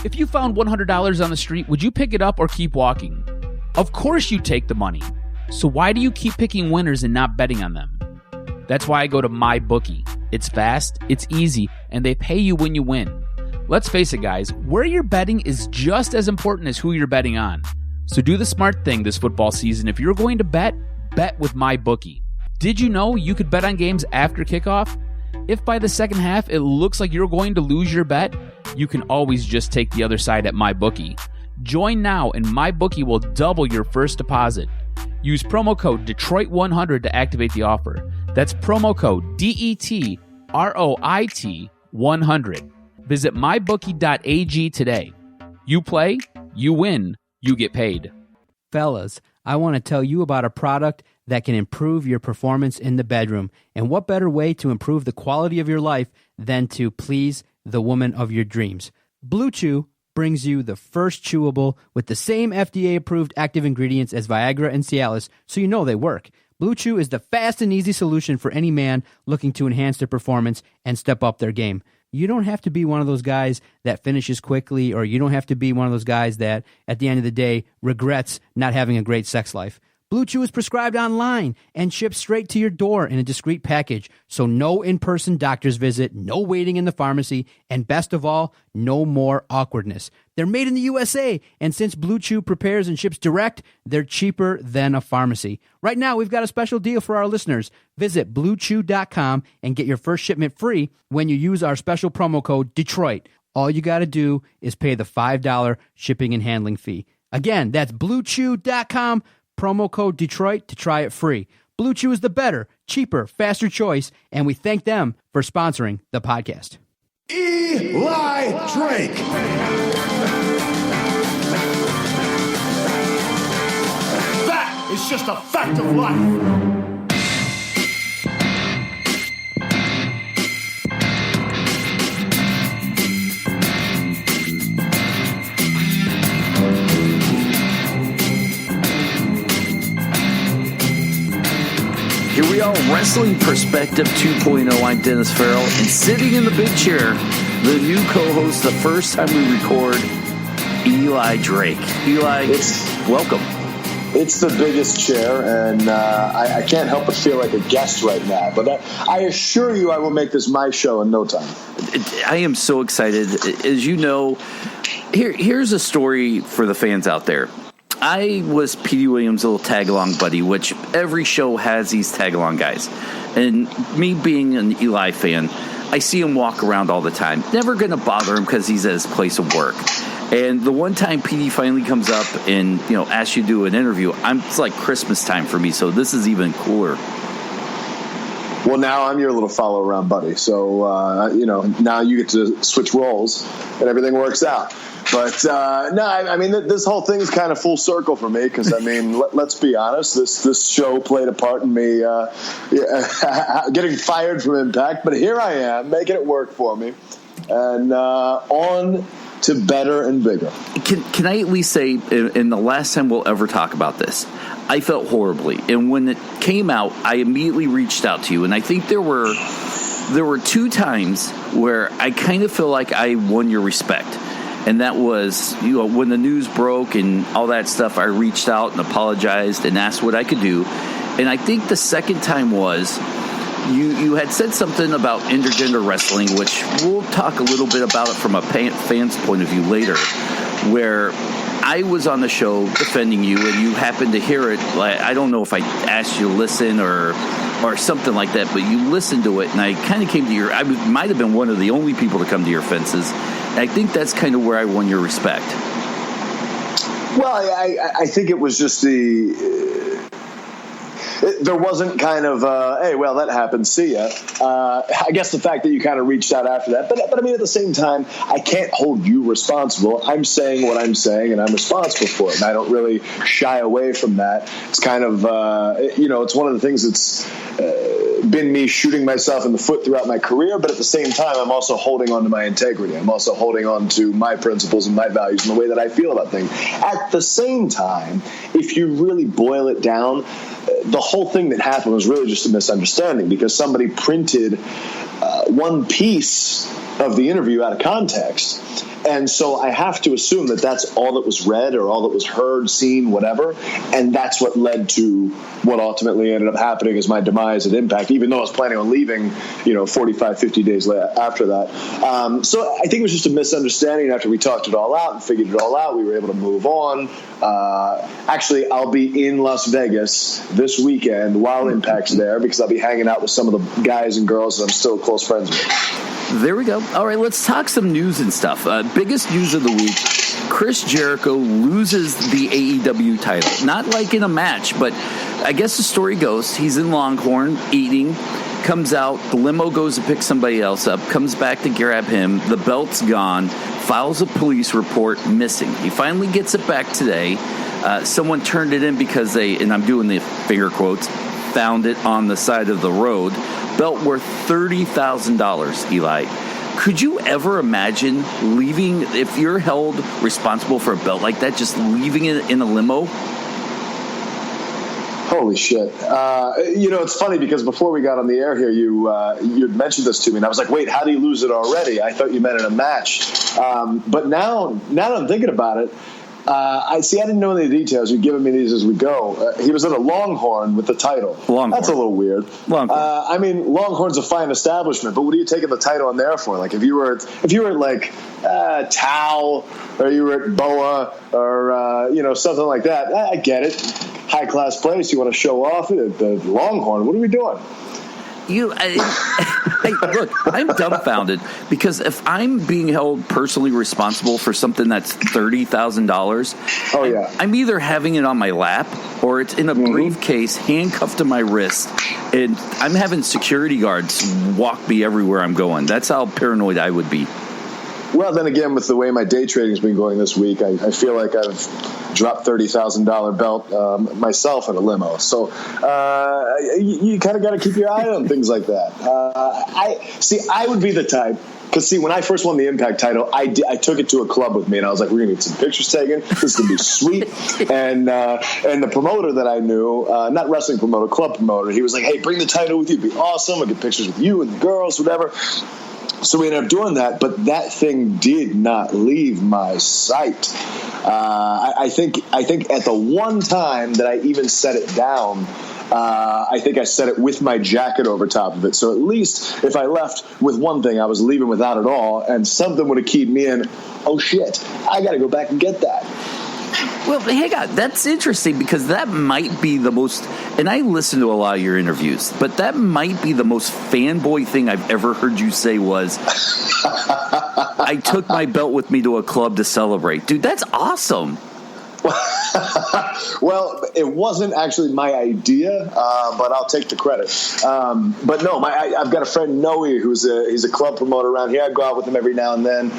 If you found $100 on the street, would you pick it up or keep walking? Of course you take the money. So why do you keep picking winners and not betting on them? That's why I go to MyBookie. It's fast, it's easy, and they pay you when you win. Let's face it, guys, where you're betting is just as important as who you're betting on. So do the smart thing this football season. If you're going to bet with MyBookie. Did you know you could bet on games after kickoff? If by the second half it looks like you're going to lose your bet, you can always just take the other side at MyBookie. Join now and MyBookie will double your first deposit. Use promo code Detroit100 to activate the offer. That's promo code DETROIT100. Visit mybookie.ag today. You play, you win, you get paid. Fellas, I want to tell you about a product that can improve your performance in the bedroom. And what better way to improve the quality of your life than to please the woman of your dreams? Blue Chew brings you the first chewable with the same FDA-approved active ingredients as Viagra and Cialis, so you know they work. Blue Chew is the fast and easy solution for any man looking to enhance their performance and step up their game. You don't have to be one of those guys that finishes quickly, or you don't have to be one of those guys that, at the end of the day, regrets not having a great sex life. Blue Chew is prescribed online and shipped straight to your door in a discreet package, so no in-person doctor's visit, no waiting in the pharmacy, and best of all, no more awkwardness. They're made in the USA, and since Blue Chew prepares and ships direct, they're cheaper than a pharmacy. Right now, we've got a special deal for our listeners. Visit BlueChew.com and get your first shipment free when you use our special promo code Detroit. All you got to do is pay the $5 shipping and handling fee. Again, that's BlueChew.com. Promo code Detroit to try it free. Blue Chew is the better, cheaper, faster choice, and we thank them for sponsoring the podcast. Eli Drake. That is just a fact of life. Here we are, Wrestling Perspective 2.0. I'm Dennis Farrell, and sitting in the big chair, the new co-host, the first time we record, Eli Drake. Eli, welcome. It's the biggest chair, and I can't help but feel like a guest right now. But I assure you I will make this my show in no time. I am so excited. As you know, here's a story for the fans out there. I was Petey Williams' little tag-along buddy, which every show has these tag-along guys. And me being an Eli fan, I see him walk around all the time. Never going to bother him because he's at his place of work. And the one time Petey finally comes up and, asks you to do an interview, it's like Christmas time for me, so this is even cooler. Well, now I'm your little follow-around buddy. So, now you get to switch roles and everything works out. But, this whole thing is kind of full circle for me because, let's be honest, this show played a part in me getting fired from Impact. But here I am, making it work for me. And on to better and bigger. Can I at least say, in the last time we'll ever talk about this, I felt horribly. And when it came out, I immediately reached out to you. And I think there were two times where I kind of feel like I won your respect. And that was, when the news broke and all that stuff, I reached out and apologized and asked what I could do. And I think the second time was you had said something about intergender wrestling, which we'll talk a little bit about it from a fan's point of view later, where I was on the show defending you and you happened to hear it. Like, I don't know if I asked you to listen or something like that, but you listened to it, and I kind of came to I might have been one of the only people to come to your fences. And I think that's kind of where I won your respect. Well, I think it was just there wasn't kind of, hey, well, that happened, see ya. I guess the fact that you kind of reached out after that. But at the same time, I can't hold you responsible. I'm saying what I'm saying, and I'm responsible for it. And I don't really shy away from that. It's kind of, it's one of the things that's been me shooting myself in the foot throughout my career. But at the same time, I'm also holding on to my integrity. I'm also holding on to my principles and my values and the way that I feel about things. At the same time, if you really boil it down, the whole thing that happened was really just a misunderstanding because somebody printed one piece of the interview out of context And so I have to assume that that's all that was read or all that was heard, seen, whatever. And that's what led to what ultimately ended up happening as my demise at Impact, even though I was planning on leaving, 45, 50 days after that. So I think it was just a misunderstanding. After we talked it all out and figured it all out, we were able to move on. Actually, I'll be in Las Vegas this weekend while Impact's there because I'll be hanging out with some of the guys and girls that I'm still close friends with. There we go. All right, let's talk some news and stuff. Biggest news of the week, Chris Jericho loses the AEW title. Not like in a match, but I guess the story goes he's in Longhorn eating, comes out, the limo goes to pick somebody else up, comes back to grab him, the belt's gone, files a police report, missing. He finally gets it back today. Someone turned it in because they, and I'm doing the finger quotes, found it on the side of the road. Belt worth $30,000, Eli. Could you ever imagine leaving, if you're held responsible for a belt like that, just leaving it in a limo? Holy shit. It's funny because before we got on the air here, you'd mentioned this to me, and I was like, wait, how do you lose it already? I thought you meant in a match. But now that I'm thinking about it, I didn't know any details. You're giving me these as we go. He was at a Longhorn with the title. Longhorn. That's a little weird. Longhorn. Longhorn's a fine establishment, but what are you taking the title on there for? Like, if you were at like Tao, or you were at Boa, or something like that, I get it. High class place. You want to show off at the Longhorn. What are we doing? Look, I'm dumbfounded because if I'm being held personally responsible for something that's $30,000, I'm either having it on my lap or it's in a briefcase handcuffed to my wrist, and I'm having security guards walk me everywhere I'm going. That's how paranoid I would be. Well, then again, with the way my day trading's been going this week, I feel like I've dropped $30,000 belt myself in a limo. So you kind of got to keep your eye on things like that. I would be the type. Because, when I first won the Impact title, I took it to a club with me, and I was like, we're going to get some pictures taken. This is going to be sweet. And the promoter that I knew, not wrestling promoter, club promoter, he was like, hey, bring the title with you. It'd be awesome. I'll get pictures with you and the girls, whatever. So we ended up doing that, but that thing did not leave my sight. I think at the one time that I even set it down, I think I set it with my jacket over top of it. So at least if I left with one thing, I was leaving without it all, and something would have keyed me in. Oh shit! I got to go back and get that. Well, hang on. That's interesting because that might be the most, and I listen to a lot of your interviews, but that might be the most fanboy thing I've ever heard you say was, I took my belt with me to a club to celebrate. Dude, that's awesome. Well, it wasn't actually my idea, but I'll take the credit. But no, I've got a friend, Noe, he's a club promoter around here. I go out with him every now and then.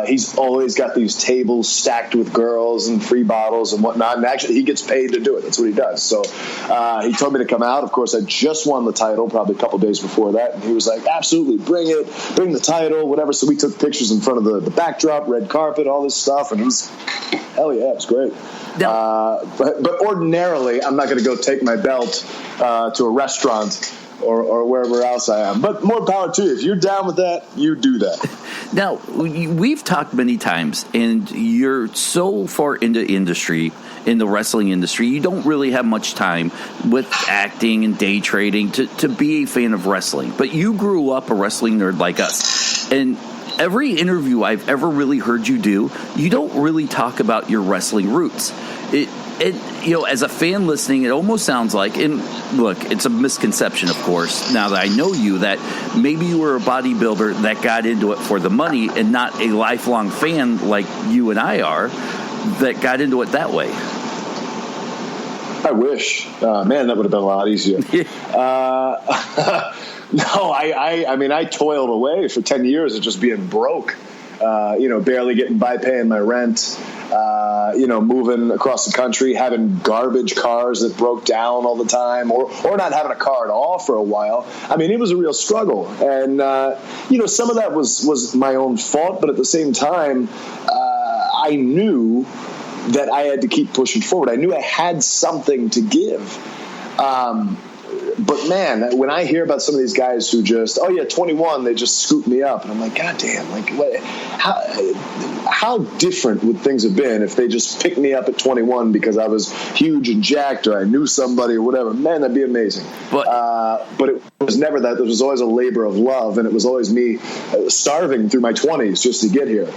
He's always got these tables stacked with girls and free bottles and whatnot. And actually, he gets paid to do it. That's what he does. So he told me to come out. Of course, I just won the title probably a couple days before that. And he was like, absolutely, bring it. Bring the title, whatever. So we took pictures in front of the backdrop, red carpet, all this stuff. And hell yeah, it's great. But ordinarily, I'm not going to go take my belt to a restaurant or wherever else I am. But more power to you. If you're down with that, you do that. Now, we've talked many times, and you're so far into industry, in the wrestling industry, you don't really have much time with acting and day trading to be a fan of wrestling. But you grew up a wrestling nerd like us. And every interview I've ever really heard you do, you don't really talk about your wrestling roots. As a fan listening, it almost sounds like, and look, it's a misconception, of course, now that I know you, that maybe you were a bodybuilder that got into it for the money and not a lifelong fan like you and I are that got into it that way. I wish. Man, that would have been a lot easier. No, I toiled away for 10 years of just being broke, barely getting by paying my rent, moving across the country, having garbage cars that broke down all the time, or not having a car at all for a while. I mean, it was a real struggle. And, some of that was my own fault, but at the same time, I knew that I had to keep pushing forward. I knew I had something to give. But man, when I hear about some of these guys who just, 21, they just scoop me up, and I'm like, God damn, like how different would things have been if they just picked me up at 21 because I was huge and jacked or I knew somebody or whatever? Man, that'd be amazing. But it was never that. It was always a labor of love, and it was always me starving through my 20s just to get here.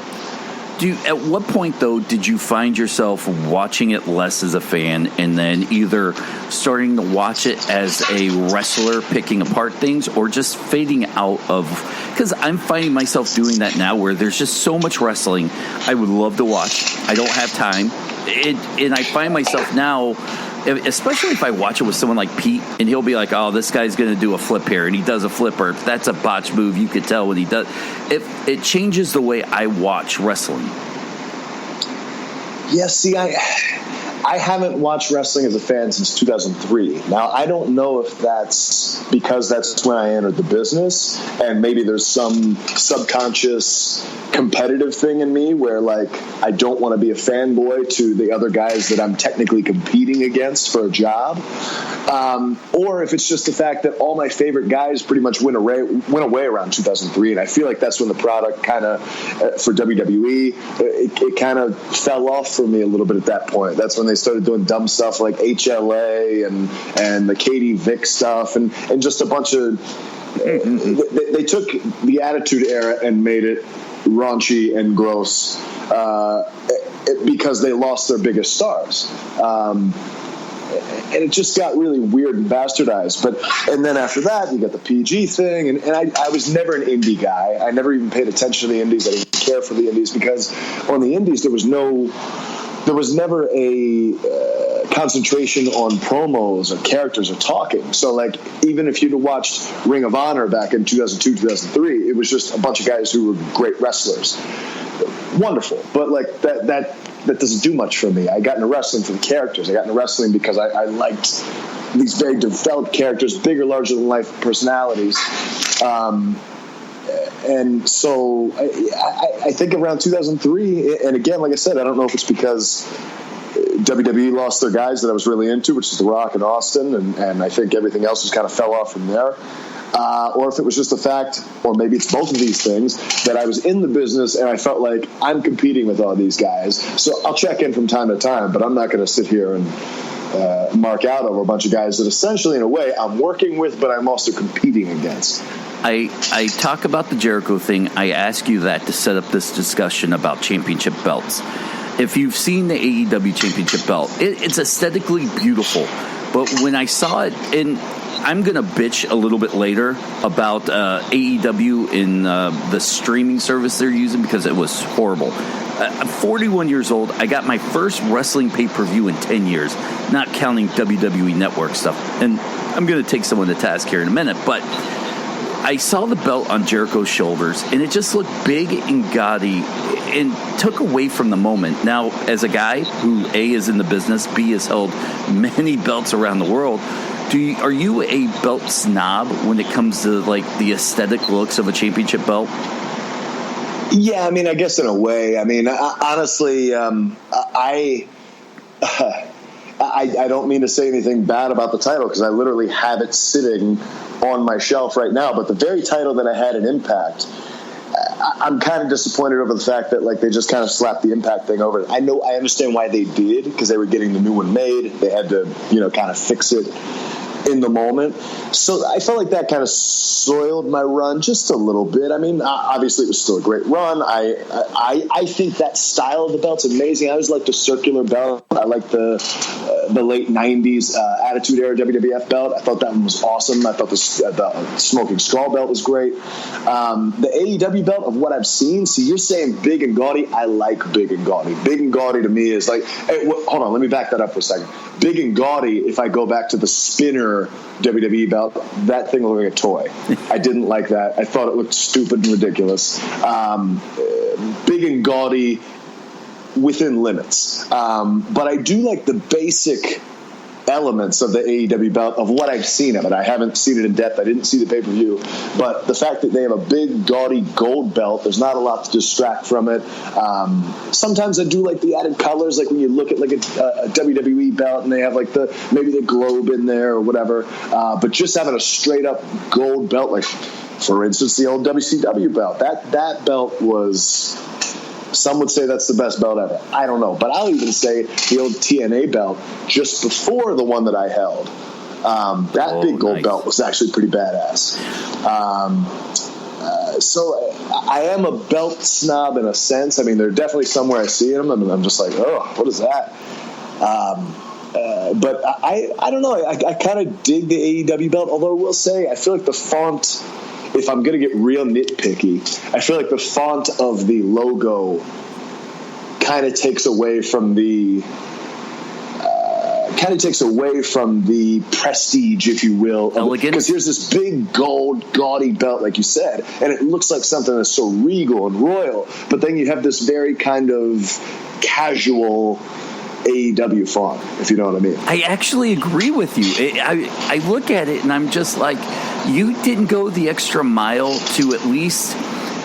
At what point, though, did you find yourself watching it less as a fan and then either starting to watch it as a wrestler picking apart things or just fading out of? Because I'm finding myself doing that now where there's just so much wrestling I would love to watch. I don't have time. And I find myself now, especially if I watch it with someone like Pete, and he'll be like, oh, this guy's going to do a flip here, and he does a flipper. That's a botch move. You could tell when he does. It changes the way I watch wrestling. Yeah, see, I haven't watched wrestling as a fan since 2003. Now, I don't know if that's because that's when I entered the business, and maybe there's some subconscious competitive thing in me where, like, I don't want to be a fanboy to the other guys that I'm technically competing against for a job. Or if it's just the fact that all my favorite guys pretty much went away around 2003, and I feel like that's when the product kind of, for WWE, it kind of fell off for me a little bit at that point. That's when they started doing dumb stuff like HLA and the Katie Vick stuff and just a bunch of... They took the Attitude Era and made it raunchy and gross because they lost their biggest stars. And it just got really weird and bastardized. And then after that, you got the PG thing. And I was never an indie guy. I never even paid attention to the indies. I didn't care for the indies because on the indies, there was never a concentration on promos or characters or talking. So, like, even if you'd have watched Ring of Honor back in 2002, 2003, it was just a bunch of guys who were great wrestlers. Wonderful. But, like, that doesn't do much for me. I got into wrestling for the characters. I got into wrestling because I liked these very developed characters, bigger, larger-than-life personalities. And so I think around 2003, and again, like I said, I don't know if it's because WWE lost their guys that I was really into, which is The Rock and Austin, and I think everything else just kind of fell off from there. Or if it was just the fact, or maybe it's both of these things, that I was in the business and I felt like I'm competing with all these guys. So I'll check in from time to time, but I'm not going to sit here and mark out over a bunch of guys that essentially, in a way, I'm working with, but I'm also competing against. I talk about the Jericho thing. I ask you that to set up this discussion about championship belts. If you've seen the AEW championship belt, it's aesthetically beautiful. But when I saw it, and I'm going to bitch a little bit later about AEW in the streaming service they're using because it was horrible. I'm 41 years old. I got my first wrestling pay-per-view in 10 years, not counting WWE Network stuff. And I'm going to take someone to task here in a minute, but I saw the belt on Jericho's shoulders, and it just looked big and gaudy and took away from the moment. Now, as a guy who, A, is in the business, B, has held many belts around the world, are you a belt snob when it comes to, like, the aesthetic looks of a championship belt? Yeah, I mean, I guess in a way. I mean, honestly, I don't mean to say anything bad about the title because I literally have it sitting on my shelf right now. But the very title that I had in Impact, I'm kind of disappointed over the fact that, like, they just kind of slapped the Impact thing over it. I understand why they did, because they were getting the new one made. They had to, kind of fix it in the moment. So I felt like that kind of soiled my run just a little bit. I mean, obviously it was still a great run. I think that style of the belt's amazing. I always liked the circular belt. I like the late 90s Attitude Era WWF belt. I thought that one was awesome. I thought the Smoking Skull belt was great. The AEW belt, of what I've seen, see, you're saying big and gaudy. I like big and gaudy. Big and gaudy to me is like, hey, hold on, let me back that up for a second. Big and gaudy, if I go back to the spinner WWE belt, that thing looked like a toy. I didn't like that. I thought it looked stupid and ridiculous. Big and gaudy within limits. But I do like the basic elements of the AEW belt of what I've seen of it. I haven't seen it in depth. I didn't see the pay-per-view, but the fact that they have a big, gaudy gold belt, there's not a lot to distract from it. Sometimes I do like the added colors, like when you look at like a WWE belt and they have like maybe the globe in there or whatever. But just having a straight up gold belt, like for instance, the old WCW belt, that belt was. Some would say that's the best belt ever. I don't know. But I'll even say the old TNA belt just before the one that I held. That big gold belt was actually pretty badass. So I am a belt snob in a sense. I mean, they're definitely somewhere I see them, and I'm just like, oh, what is that? But I don't know. I kind of dig the AEW belt, although I will say I feel like the font, if I'm going to get real nitpicky, I feel like the font of the logo kind of takes away from the prestige, if you will. Elegant. Because here's this big gold, gaudy belt, like you said, and it looks like something that's so regal and royal. But then you have this very kind of casual AEW font, if you know what I mean. I actually agree with you. I look at it and I'm just like, you didn't go the extra mile to at least,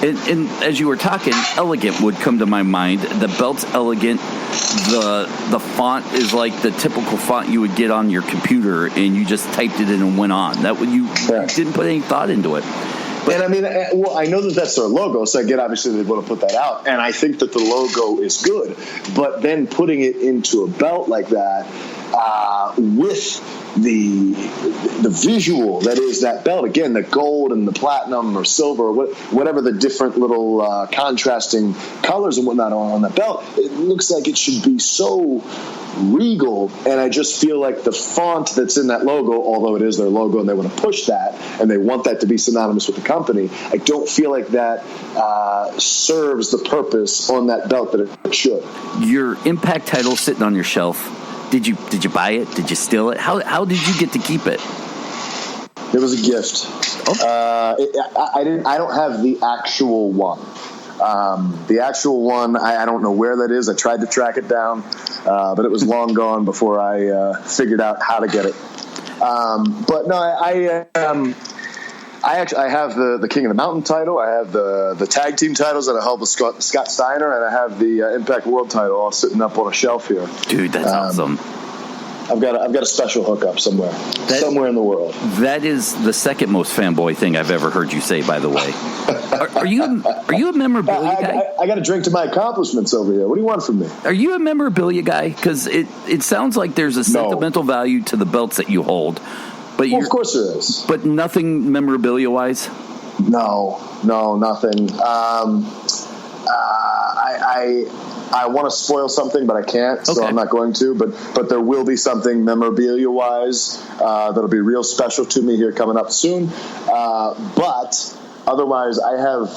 and as you were talking, elegant would come to my mind. The belt's elegant. The font is like the typical font you would get on your computer, and you just typed it in and went on. You didn't put any thought into it. And I mean, well, I know that that's their logo, so I get obviously they want to put that out, and I think that the logo is good. But then putting it into a belt like that, with the visual that is that belt, again, the gold and the platinum or silver, or whatever the different little contrasting colors and whatnot are on that belt, it looks like it should be so regal. And I just feel like the font that's in that logo, although it is their logo and they want to push that and they want that to be synonymous with the company, I don't feel like that serves the purpose on that belt that it should. Your Impact title sitting on your shelf. Did you buy it? Did you steal it? How did you get to keep it? It was a gift. I don't have the actual one. The actual one, I don't know where that is. I tried to track it down, but it was long gone before I figured out how to get it. But no, I have the King of the Mountain title. I have the tag team titles that I held with Scott Steiner, and I have the Impact World title all sitting up on a shelf here. Dude, that's awesome. I've got a special hookup somewhere in the world. That is the second most fanboy thing I've ever heard you say, by the way. Are you a memorabilia guy? I got to drink to my accomplishments over here. What do you want from me? Are you a memorabilia guy? Because it sounds like there's a sentimental value to the belts that you hold. But of course there is. But nothing memorabilia-wise? No, nothing. I want to spoil something, but I can't, so I'm not going to. But there will be something memorabilia-wise that'll be real special to me here coming up soon. But otherwise, I have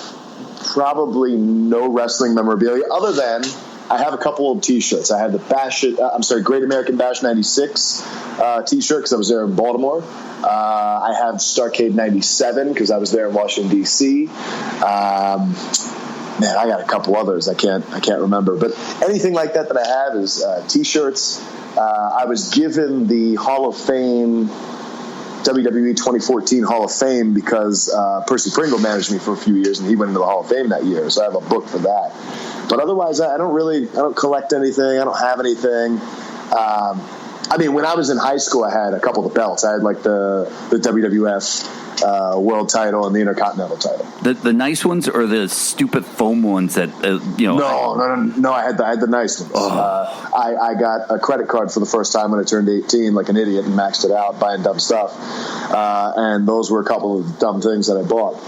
probably no wrestling memorabilia other than I have a couple of T-shirts. I had the Great American Bash 96 T-shirt because I was there in Baltimore. I have Starrcade 97 because I was there in Washington, D.C. Man, I got a couple others I can't remember. But anything like that I have is T-shirts. I was given the Hall of Fame, WWE 2014 Hall of Fame, because Percy Pringle managed me for a few years, and he went into the Hall of Fame that year. So I have a book for that. But otherwise, I don't collect anything. I don't have anything. I mean, when I was in high school, I had a couple of the belts. I had like the WWF world title and the Intercontinental title. The nice ones or the stupid foam ones that No. I had the nice ones. I got a credit card for the first time when I turned 18, like an idiot, and maxed it out buying dumb stuff. And those were a couple of dumb things that I bought.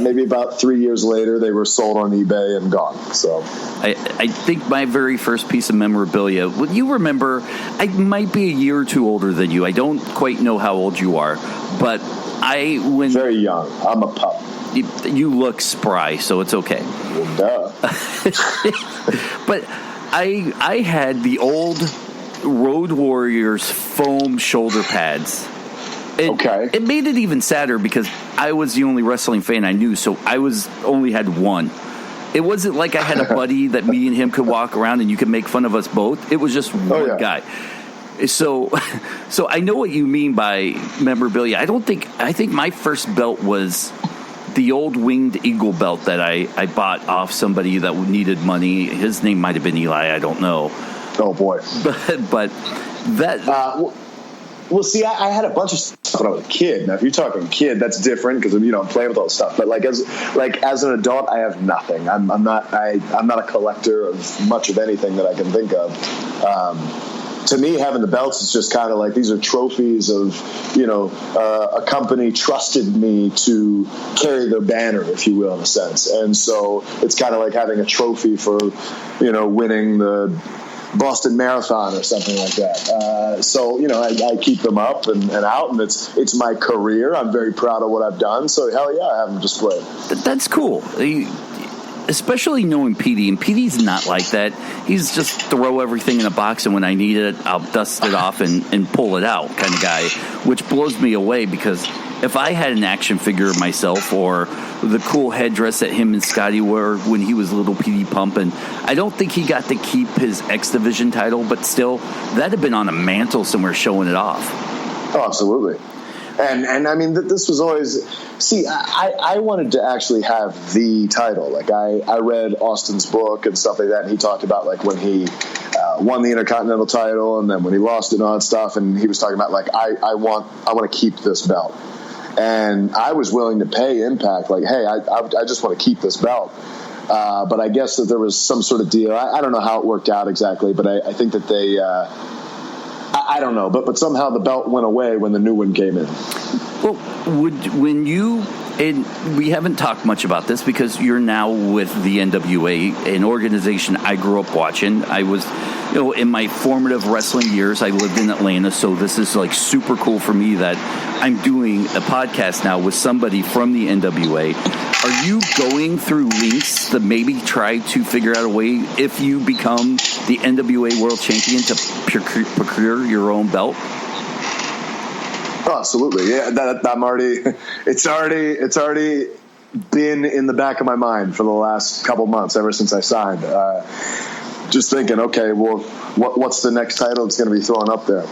Maybe about 3 years later, they were sold on eBay and gone. So I think my very first piece of memorabilia. Well, you remember? I might be a year or two older than you. I don't quite know how old you are, but when very young. I'm a pup. You look spry, so it's okay. Well, duh. But I had the old Road Warriors foam shoulder pads. It made it even sadder because I was the only wrestling fan I knew, so I only had one. It wasn't like I had a buddy that me and him could walk around and you could make fun of us both. It was just one guy. So I know what you mean by memorabilia. I think my first belt was the old winged eagle belt that I bought off somebody that needed money. His name might have been Eli. I don't know. Oh boy. But that. Well, see, I had a bunch of stuff when I was a kid. Now, if you're talking kid, that's different because I'm playing with all this stuff. But as an adult, I have nothing. I'm not a collector of much of anything that I can think of. To me, having the belts is just kind of like these are trophies of a company trusted me to carry their banner, if you will, in a sense. And so it's kind of like having a trophy for winning the Boston Marathon or something like that. So I keep them up and out, and it's my career. I'm very proud of what I've done. So hell yeah, I have them displayed. That's cool. Especially knowing Petey, and Petey's not like that. He's just throw everything in a box, and when I need it, I'll dust it off and pull it out kind of guy, which blows me away because if I had an action figure of myself or the cool headdress that him and Scotty wore when he was little Petey Pump, and I don't think he got to keep his X Division title, but still, that'd have been on a mantle somewhere showing it off. Oh, absolutely. And I mean, this was always... See, I wanted to actually have the title. Like, I read Austin's book and stuff like that, and he talked about, like, when he won the Intercontinental title and then when he lost it and all that stuff, and he was talking about, like, I want to keep this belt. And I was willing to pay Impact, like, hey, I just want to keep this belt. But I guess that there was some sort of deal. I don't know how it worked out exactly, but I think that they... I don't know, but somehow the belt went away when the new one came in. Well, and we haven't talked much about this because you're now with the NWA, an organization I grew up watching. I was, in my formative wrestling years, I lived in Atlanta, so this is like super cool for me that I'm doing a podcast now with somebody from the NWA. Are you going through links to maybe try to figure out a way, if you become the NWA World Champion, to procure your own belt? Oh, absolutely. Yeah, I'm already. It's already been in the back of my mind for the last couple months, ever since I signed. Just thinking, okay, well, what's the next title that's going to be thrown up there?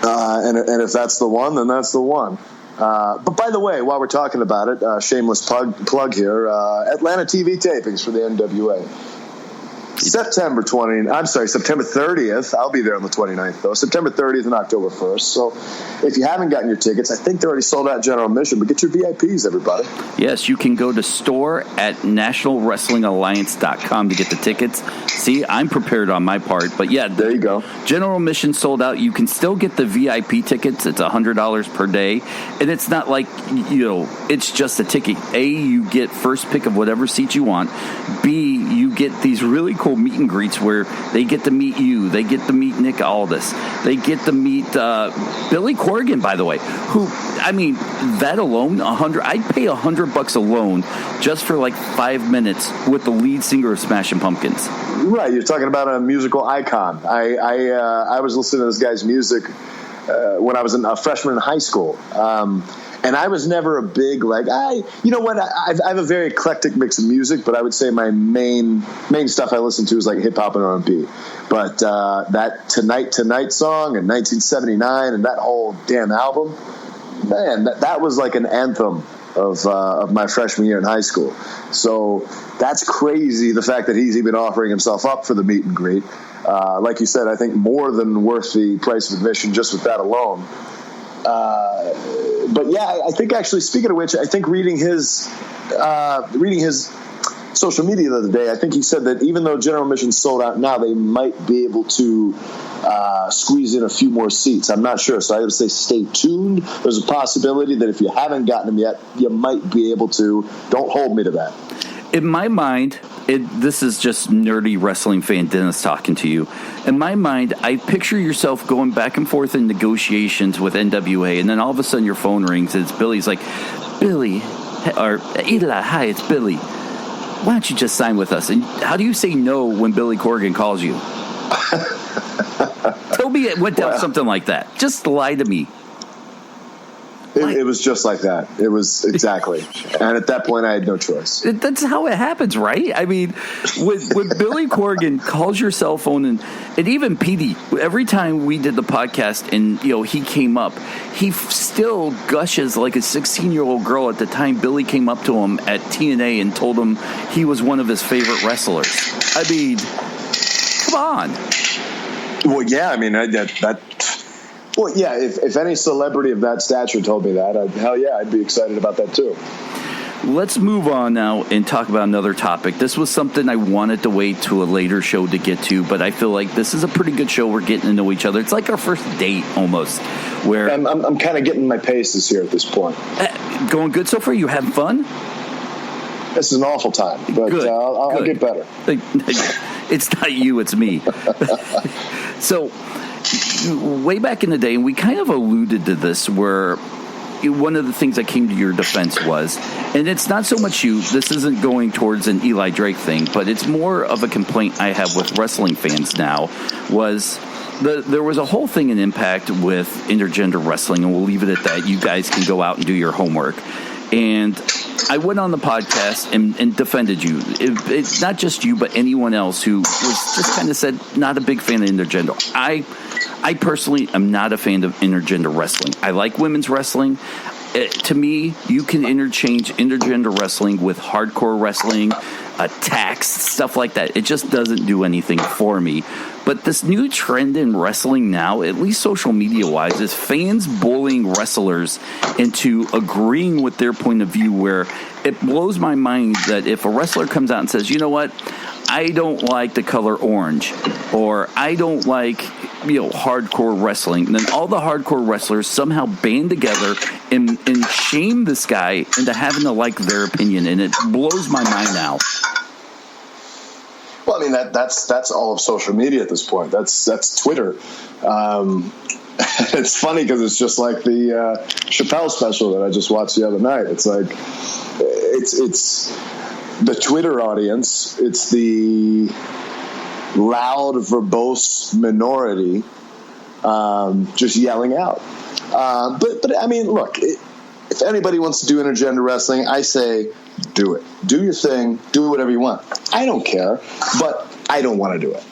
And if that's the one, then that's the one. But by the way, while we're talking about it, shameless plug here, Atlanta TV tapings for the NWA. September 30th. I'll be there on the 29th, though. September 30th and October 1st. So if you haven't gotten your tickets, I think they're already sold out general admission, but get your VIPs, everybody. Yes, you can go to store@nationalwrestlingalliance.com to get the tickets. See, I'm prepared on my part, but yeah. There you go. General admission sold out. You can still get the VIP tickets. It's $100 per day, and it's not like, it's just a ticket. A, you get first pick of whatever seat you want. B, you get these really cool meet and greets where they get to meet you, they get to meet Nick Aldis, they get to meet Billy Corgan, by the way, who, I mean, that alone, I'd pay $100 alone just for like 5 minutes with the lead singer of Smashing Pumpkins. Right, you're talking about a musical icon. I was listening to this guy's music when I was a freshman in high school. And I was never a big, I have a very eclectic mix of music, but I would say my main stuff I listen to is like hip hop and R&B. But that Tonight song in 1979 and that whole damn album, man, that was like an anthem of my freshman year in high school. So that's crazy, the fact that he's even offering himself up for the meet and greet. Like you said, I think more than worth the price of admission just with that alone. But yeah, I think actually, speaking of which, I think reading his social media the other day, I think he said that even though general admission's sold out now, they might be able to squeeze in a few more seats. I'm not sure, so I would say stay tuned. There's a possibility that if you haven't gotten them yet, you might be able to. Don't hold me to that. In my mind, this is just nerdy wrestling fan Dennis talking to you. In my mind, I picture yourself going back and forth in negotiations with NWA, and then all of a sudden your phone rings, and it's Billy. He's like, Billy, or Eli, hi, it's Billy. Why don't you just sign with us? And how do you say no when Billy Corgan calls you? Tell me it went down something like that. Just lie to me. It was just like that. It was exactly. And at that point, I had no choice. That's how it happens, right? I mean, when Billy Corgan calls your cell phone, and even Petey, every time we did the podcast and, he came up, he still gushes like a 16-year-old girl. At the time, Billy came up to him at TNA and told him he was one of his favorite wrestlers. I mean, come on. Well, yeah, I mean, well, yeah, if any celebrity of that stature told me that, hell yeah, I'd be excited about that too. Let's move on now and talk about another topic. This was something I wanted to wait to a later show to get to, but I feel like this is a pretty good show. We're getting to know each other. It's like our first date almost. Where I'm kind of getting my paces here at this point. Going good so far? You having fun? This is an awful time, but I'll get better. It's not you, it's me. So, way back in the day, and we kind of alluded to this, where one of the things that came to your defense was, and it's not so much you, this isn't going towards an Eli Drake thing, but it's more of a complaint I have with wrestling fans now, was there was a whole thing in Impact with intergender wrestling, and we'll leave it at that. You guys can go out and do your homework. And I went on the podcast and defended you. It's not just you, but anyone else who was just kind of said, not a big fan of intergender. I personally am not a fan of intergender wrestling. I like women's wrestling. To me, you can interchange intergender wrestling with hardcore wrestling, attacks, stuff like that. It just doesn't do anything for me. But this new trend in wrestling now, at least social media-wise, is fans bullying wrestlers into agreeing with their point of view, where it blows my mind that if a wrestler comes out and says, you know what, I don't like the color orange, or I don't like, hardcore wrestling, and then all the hardcore wrestlers somehow band together and shame this guy into having to like their opinion, and it blows my mind now. Well, I mean, that's all of social media at this point. That's Twitter. It's funny because it's just like the Chappelle special that I just watched the other night. It's like it's the Twitter audience. It's the loud, verbose minority just yelling out. But I mean, look, if anybody wants to do intergender wrestling, I say do it. Do your thing. Do whatever you want. I don't care, but I don't want to do it.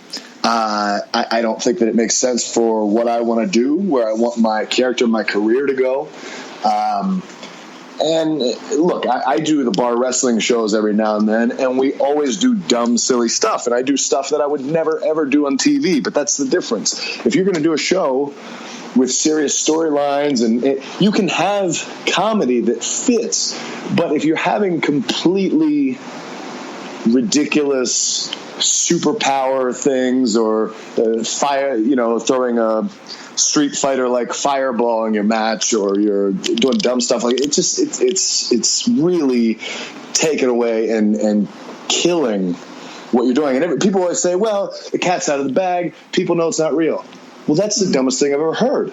I don't think that it makes sense for what I want to do, where I want my character, my career to go. And look, I do the bar wrestling shows every now and then, and we always do dumb, silly stuff. And I do stuff that I would never, ever do on TV. But that's the difference. If you're going to do a show with serious storylines, and you can have comedy that fits, but if you're having completely ridiculous superpower things, or fire, throwing a Street Fighter like fireball in your match, or you're doing dumb stuff like it's really taken away and killing what you're doing. And people always say, well, the cat's out of the bag, people know it's not real. Well, that's the dumbest thing I've ever heard,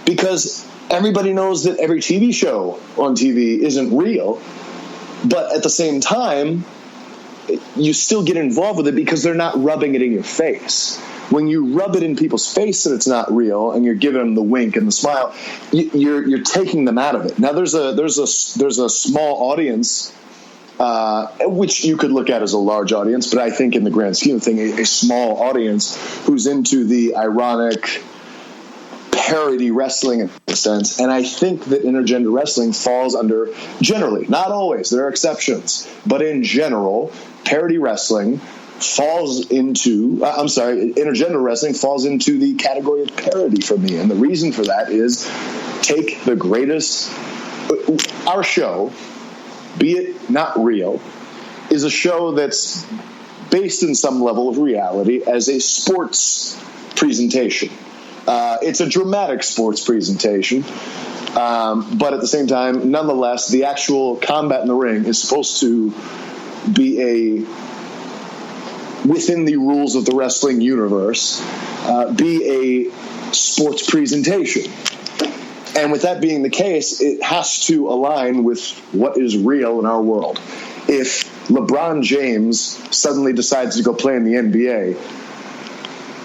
because everybody knows that every TV show on TV isn't real, but at the same time, you still get involved with it because they're not rubbing it in your face. When you rub it in people's face that it's not real, and you're giving them the wink and the smile, you're taking them out of it. Now, there's a small audience, which you could look at as a large audience, but I think in the grand scheme of things, a small audience who's into the ironic parody wrestling in a sense. And I think that intergender wrestling falls under, generally, not always, there are exceptions, but in general, parody wrestling falls into, intergender wrestling falls into the category of parody for me. And the reason for that is, take the greatest, our show, be it not real, is a show that's based in some level of reality as a sports presentation. It's a dramatic sports presentation, but at the same time, nonetheless, the actual combat in the ring is supposed to be within the rules of the wrestling universe, be a sports presentation. And with that being the case, it has to align with what is real in our world. If LeBron James suddenly decides to go play in the NBA,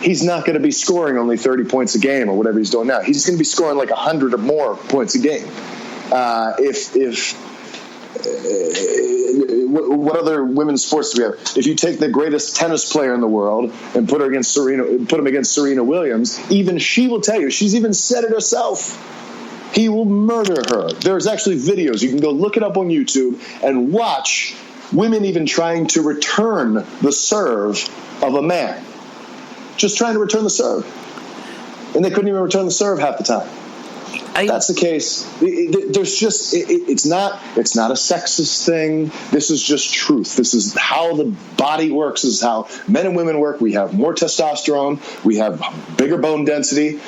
he's not going to be scoring only 30 points a game or whatever he's doing now. He's going to be scoring like 100 or more points a game. What other women's sports do we have? If you take the greatest tennis player in the world and put him against Serena Williams, even she will tell you, she's even said it herself, he will murder her. There's actually videos. You can go look it up on YouTube and watch women even trying to return the serve of a man. Just trying to return the serve. And they couldn't even return the serve half the time. That's the case. There's just it's not a sexist thing. This is just truth. This is how the body works. This is how men and women work. We have more testosterone. We have bigger bone density.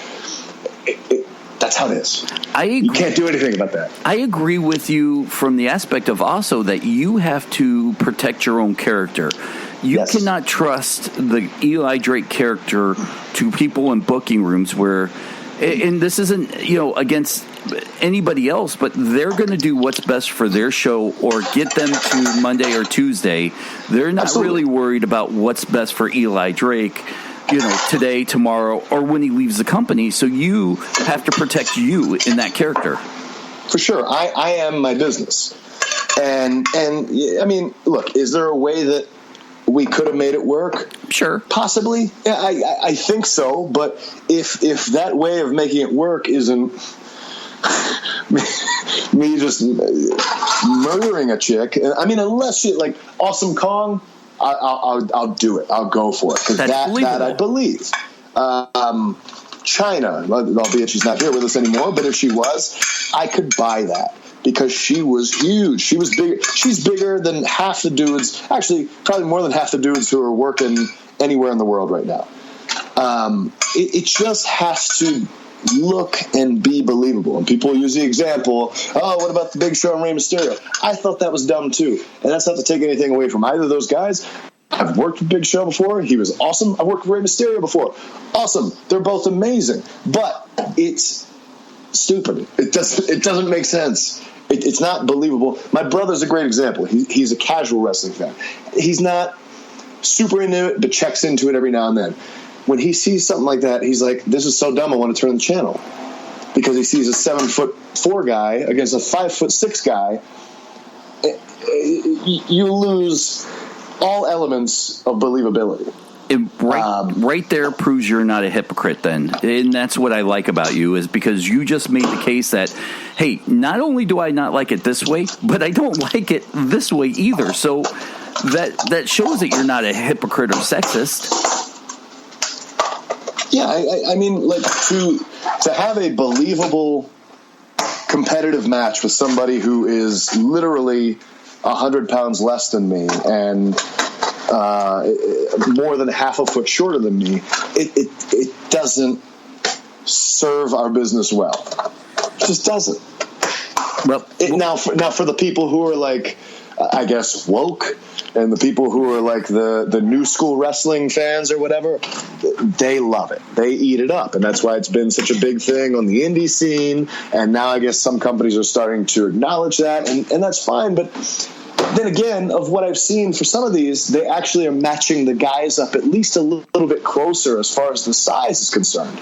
That's how it is. You can't do anything about that. I agree with you from the aspect of also that you have to protect your own character. You cannot trust the Eli Drake character to people in booking rooms where. And this isn't, against anybody else, but they're going to do what's best for their show or get them to Monday or Tuesday. They're not really worried about what's best for Eli Drake, today, tomorrow, or when he leaves the company. So you have to protect you in that character. For sure. I am my business. And I mean, look, is there a way that we could have made it work? Sure. Possibly. Yeah, I think so. But if that way of making it work isn't me just murdering a chick, I mean, unless she, like Awesome Kong, I'll do it. I'll go for it. Because that I believe. China, albeit she's not here with us anymore, but if she was, I could buy that. Because she was huge. She was big. She's bigger than half the dudes. Actually, probably more than half the dudes who are working anywhere in the world right now. It just has to look and be believable. And people use the example, what about the Big Show and Rey Mysterio? I thought that was dumb too. And that's not to take anything away from either of those guys. I've worked with Big Show before. He was awesome. I've worked with Rey Mysterio before. Awesome. They're both amazing. But it's stupid. It doesn't make sense. It's not believable. My brother's a great example. He's a casual wrestling fan. He's not super into it, but checks into it every now and then. When he sees something like that, he's like, this is so dumb, I want to turn the channel. Because he sees a 7'4" guy against a 5'6" guy. You lose all elements of believability. Right there proves you're not a hypocrite then. And that's what I like about you, is because you just made the case that, hey, not only do I not like it this way, but I don't like it this way either. So that shows that you're not a hypocrite or sexist. Yeah, I mean, like, to have a believable competitive match with somebody who is literally 100 pounds less than me and more than half a foot shorter than me, it doesn't serve our business well. It just doesn't. Well, now for the people who are like, I guess, woke, and the people who are like the new school wrestling fans or whatever, they love it. They eat it up, and that's why it's been such a big thing on the indie scene. And now I guess some companies are starting to acknowledge that, and that's fine. But then again, of what I've seen for some of these, they actually are matching the guys up at least a little bit closer as far as the size is concerned.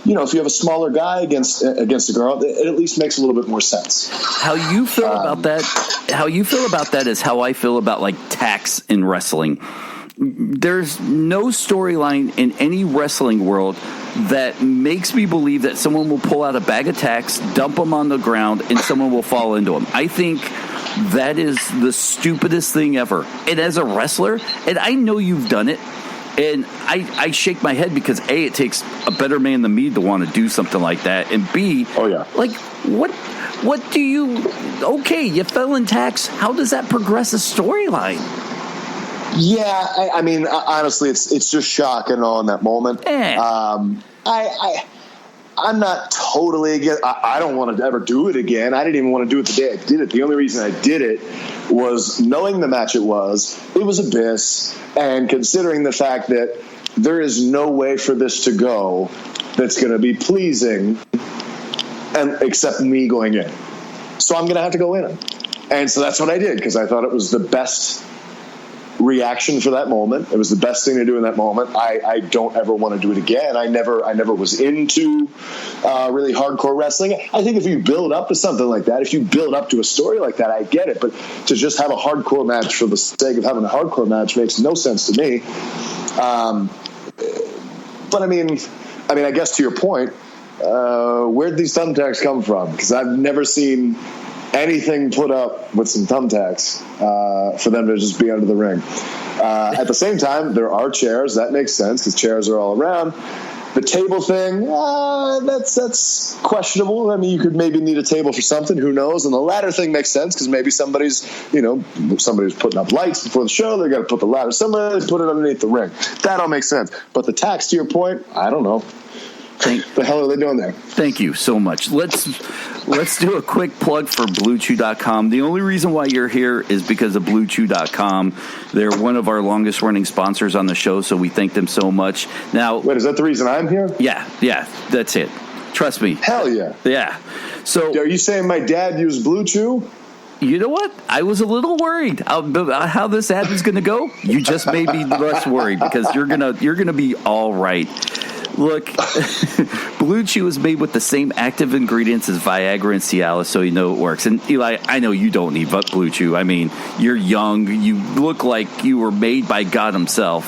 If you have a smaller guy against a girl, it at least makes a little bit more sense. How you feel about that is how I feel about like tax in wrestling. There's no storyline in any wrestling world that makes me believe that someone will pull out a bag of tacks, dump them on the ground, and someone will fall into them. I think that is the stupidest thing ever. And as a wrestler, and I know you've done it, and I shake my head because A, it takes a better man than me to want to do something like that, and B, like what do you? Okay, you fell in tax. How does that progress a storyline? Yeah, I mean, honestly, it's just shock and all in that moment. I'm not totally against. I don't want to ever do it again. I didn't even want to do it the day I did it. The only reason I did it was knowing the match it was abyss, and considering the fact that there is no way for this to go that's going to be pleasing, and except me going in. So I'm going to have to go in. And so that's what I did, because I thought it was the best reaction for that moment. It was the best thing to do in that moment. I don't ever want to do it again. I never was into really hardcore wrestling. I think if you build up to something like that, if you build up to a story like that, I get it. But to just have a hardcore match for the sake of having a hardcore match makes no sense to me. But I mean, I guess to your point, where'd these thumbtacks come from? Because I've never seen anything put up with some thumbtacks for them to just be under the ring. At the same time, there are chairs. That makes sense because chairs are all around. The table thing, that's questionable. I mean, you could maybe need a table for something. Who knows? And the ladder thing makes sense because maybe somebody's putting up lights before the show. They got to put the ladder somewhere. They put it underneath the ring. That all makes sense. But the tacks, to your point, I don't know. The hell are they doing there? Thank you so much. Let's do a quick plug for BlueChew.com. The only reason why you're here is because of BlueChew.com. They're one of our longest running sponsors on the show, so we thank them so much. Now, wait, is that the reason I'm here? Yeah, that's it. Trust me. Hell yeah. Yeah. So, are you saying my dad used Blue Chew? You know what? I was a little worried about how this ad is going to go. You just made me less worried because you're gonna be all right. Look, Blue Chew is made with the same active ingredients as Viagra and Cialis, so you know it works. And Eli, I know you don't need Blue Chew. I mean, you're young. You look like you were made by God himself,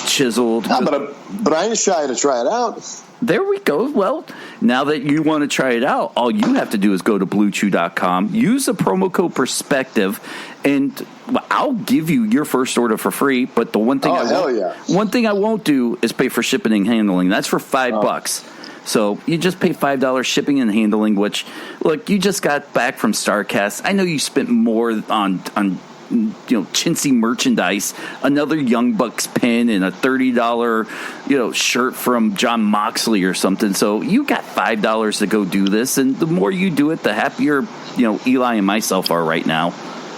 chiseled. No, but I ain't shy to try it out. There we go. Well, now that you want to try it out, all you have to do is go to BlueChew.com, use the promo code Perspective, and I'll give you your first order for free. But the one thing one thing I won't do is pay for shipping and handling. That's for $5. So you just pay $5 shipping and handling. Which, look, you just got back from StarCast. I know you spent more on chintzy merchandise, another Young Bucks pin, and a $30 shirt from John Moxley or something. So you got $5 to go do this, and the more you do it, the happier Eli and myself are right now.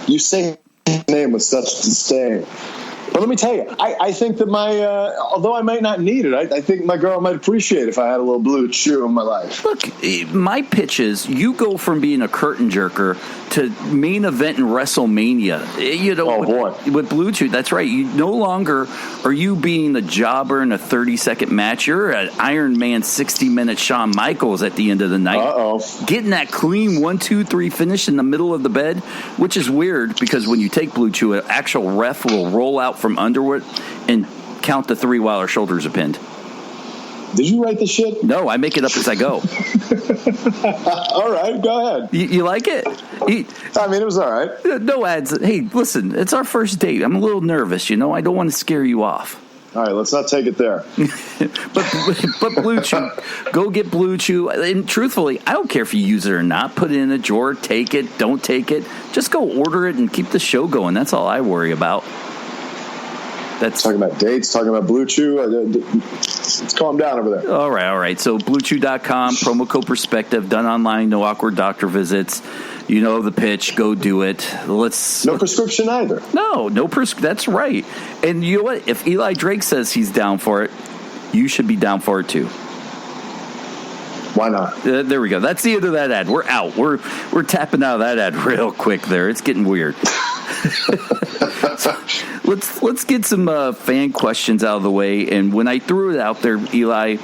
You say his name with such disdain. But let me tell you, I think that although I might not need it, I think my girl might appreciate if I had a little Blue Chew in my life. Look, my pitch is you go from being a curtain jerker to main event in WrestleMania. With Blue Chew, that's right. You no longer are you being a jobber in a 30-second match. You're an Iron Man 60-minute Shawn Michaels at the end of the night. Getting that clean 1, 2, 3 finish in the middle of the bed, which is weird because when you take Blue Chew, an actual ref will roll out from underwood and count the 3 while our shoulders are pinned. Did you write the shit? No, I make it up as I go. All right, go ahead. You like it? I mean, it was all right. No ads. Hey, listen, it's our first date. I'm a little nervous, I don't want to scare you off. All right, let's not take it there. but Blue Chew, go get Blue Chew. And truthfully, I don't care if you use it or not. Put it in a drawer, take it, don't take it. Just go order it and keep the show going. That's all I worry about. That's talking about dates, talking about Blue Chew. Let's calm down over there. All right. So BlueChew.com, promo code Perspective, done online, no awkward doctor visits. You know the pitch. Go do it. No prescription either. No prescription. That's right. And you know what? If Eli Drake says he's down for it, you should be down for it too. Why not? There we go. That's the end of that ad. We're out. We're tapping out of that ad real quick there. It's getting weird. So let's get some fan questions out of the way. And when I threw it out there, Eli,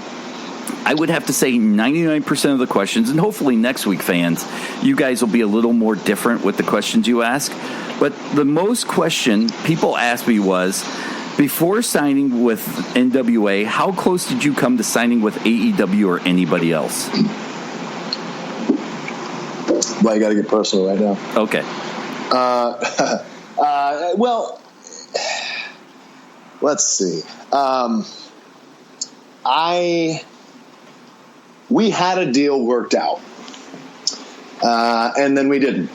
I would have to say 99% of the questions, and hopefully next week, fans, you guys will be a little more different with the questions you ask. But the most question people asked me was, before signing with NWA, how close did you come to signing with AEW or anybody else? Well, you got to get personal right now. Okay. Well, let's see. We had a deal worked out, and then we didn't,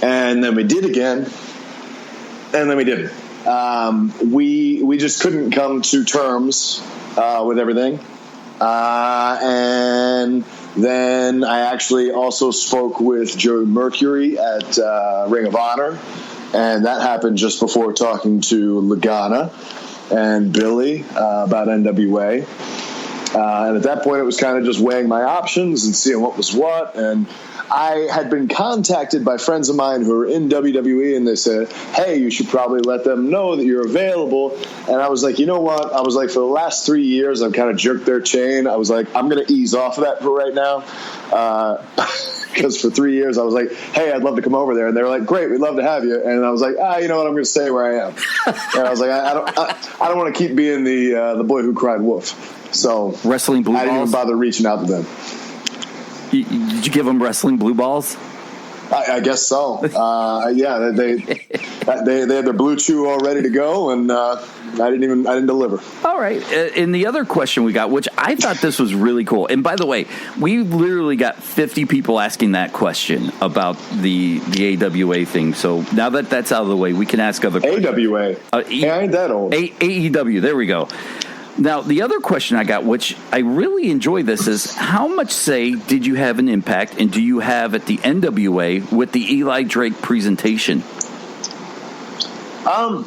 and then we did again, and then we didn't. We just couldn't come to terms with everything, and then I actually also spoke with Joe Mercury at Ring of Honor, and that happened just before talking to Lagana and Billy about NWA. And at that point, it was kind of just weighing my options and seeing what was what. And I had been contacted by friends of mine who are in WWE, and they said, hey, you should probably let them know that you're available. And I was like, you know what? I was like, for the last 3 years, I've kind of jerked their chain. I was like, I'm going to ease off of that for right now. Because for 3 years, I was like, hey, I'd love to come over there. And they were like, great, we'd love to have you. And I was like, you know what? I'm going to stay where I am. And I was like, I don't want to keep being the boy who cried wolf. So wrestling blue balls? I didn't even bother reaching out to them. Did you give them wrestling blue balls? I guess so. Yeah, they had their Blue Chew all ready to go, and I didn't deliver. All right. And the other question we got, which I thought this was really cool, and by the way, we literally got 50 people asking that question about the AWA thing. So now that that's out of the way, we can ask other questions. AWA. Hey, I ain't that old. AEW. There we go. Now, the other question I got, which I really enjoy this, is how much say did you have an impact, and do you have at the NWA with the Eli Drake presentation? I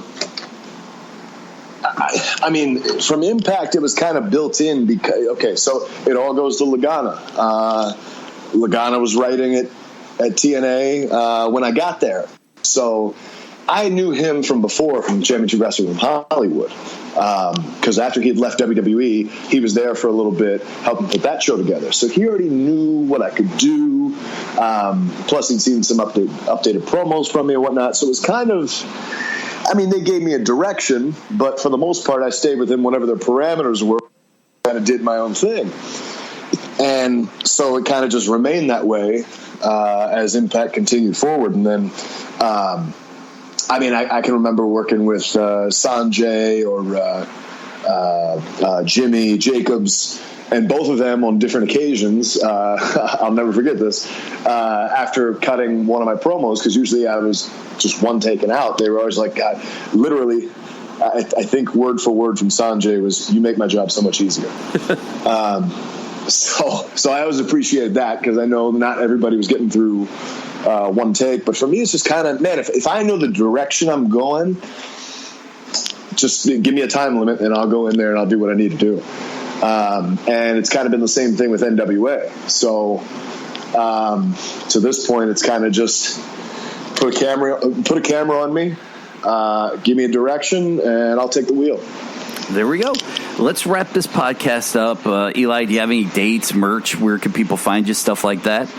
mean, from Impact, it was kind of built in because, okay, so it all goes to Lagana. Lagana was writing it at TNA when I got there. So I knew him from before, from Championship Wrestling from Hollywood. Because after he'd left WWE, he was there for a little bit, helping put that show together. So he already knew what I could do. Plus, he'd seen some updated promos from me and whatnot. So it was kind of, I mean, they gave me a direction, but for the most part, I stayed with him whatever their parameters were. Kind of did my own thing. And so it kind of just remained that way as Impact continued forward. And then I mean, I can remember working with Sanjay or Jimmy Jacobs, and both of them on different occasions. I'll never forget this. After cutting one of my promos, because usually I was just one taken out, they were always like, God, literally, I think word for word from Sanjay was, you make my job so much easier. So I always appreciated that, because I know not everybody was getting through one take, but for me it's just kind of, man, if I know the direction I'm going, just give me a time limit and I'll go in there and I'll do what I need to do. And it's kind of been the same thing with NWA. So to this point, it's kind of just put a camera on me, give me a direction, and I'll take the wheel. There we go. Let's wrap this podcast up. Eli, do you have any dates, merch? Where can people find you, stuff like that?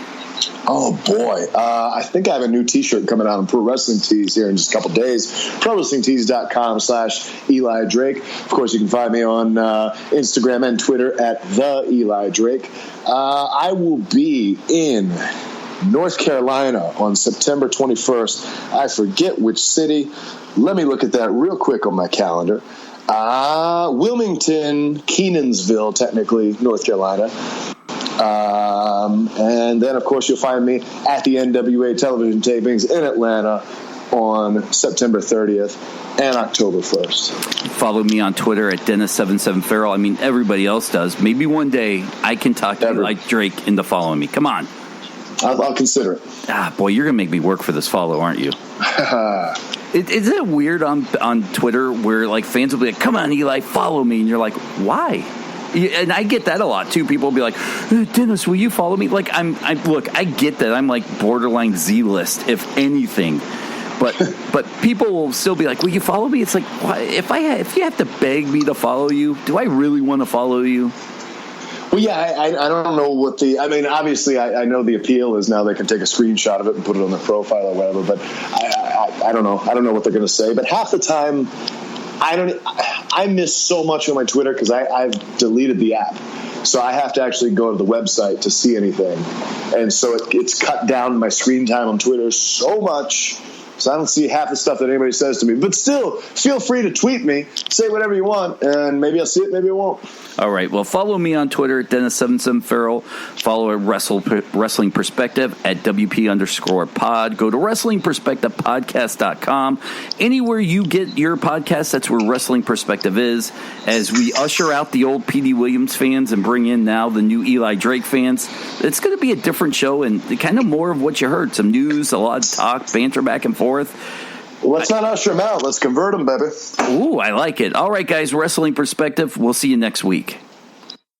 Oh, boy. I think I have a new T-shirt coming out on Pro Wrestling Tees here in just a couple days. ProWrestlingTees.com/Eli Drake. Of course, you can find me on Instagram and Twitter at the Eli Drake. I will be in North Carolina on September 21st. I forget which city. Let me look at that real quick on my calendar. Wilmington, Kenansville, technically, North Carolina. And then, of course, you'll find me at the NWA television tapings in Atlanta on September 30th and October 1st. Follow me on Twitter at Dennis77Farrell. I mean, everybody else does. Maybe one day I can talk to Eli Drake into following me. Come on. I'll consider it. Boy, you're going to make me work for this follow, aren't you? Isn't it weird on Twitter where, like, fans will be like, come on, Eli, follow me. And you're like, why? And I get that a lot too. People will be like, Dennis, will you follow me? Like, look, I get that. I'm like borderline Z-list, if anything. But people will still be like, will you follow me? It's like, why, if you have to beg me to follow you, do I really want to follow you? Well, yeah, I don't know what I mean, obviously, I know the appeal is now they can take a screenshot of it and put it on their profile or whatever, but I don't know. I don't know what they're going to say. But half the time, I miss so much on my Twitter because I've deleted the app. So I have to actually go to the website to see anything. And so it's cut down my screen time on Twitter so much. So I don't see half the stuff that anybody says to me. But still, feel free to tweet me. Say whatever you want. And maybe I'll see it, maybe I won't. All right. Well, follow me on Twitter at Dennis77Farrell. Follow at Wrestling Perspective at WP_pod. Go to WrestlingPerspectivePodcast.com. Anywhere you get your podcast, that's where Wrestling Perspective is. As we usher out the old P.D. Williams fans and bring in now the new Eli Drake fans, it's going to be a different show and kind of more of what you heard. Some news, a lot of talk, banter back and forth. Well, let's not usher them out. Let's convert them, baby. Ooh, I like it. All right, guys, Wrestling Perspective. We'll see you next week.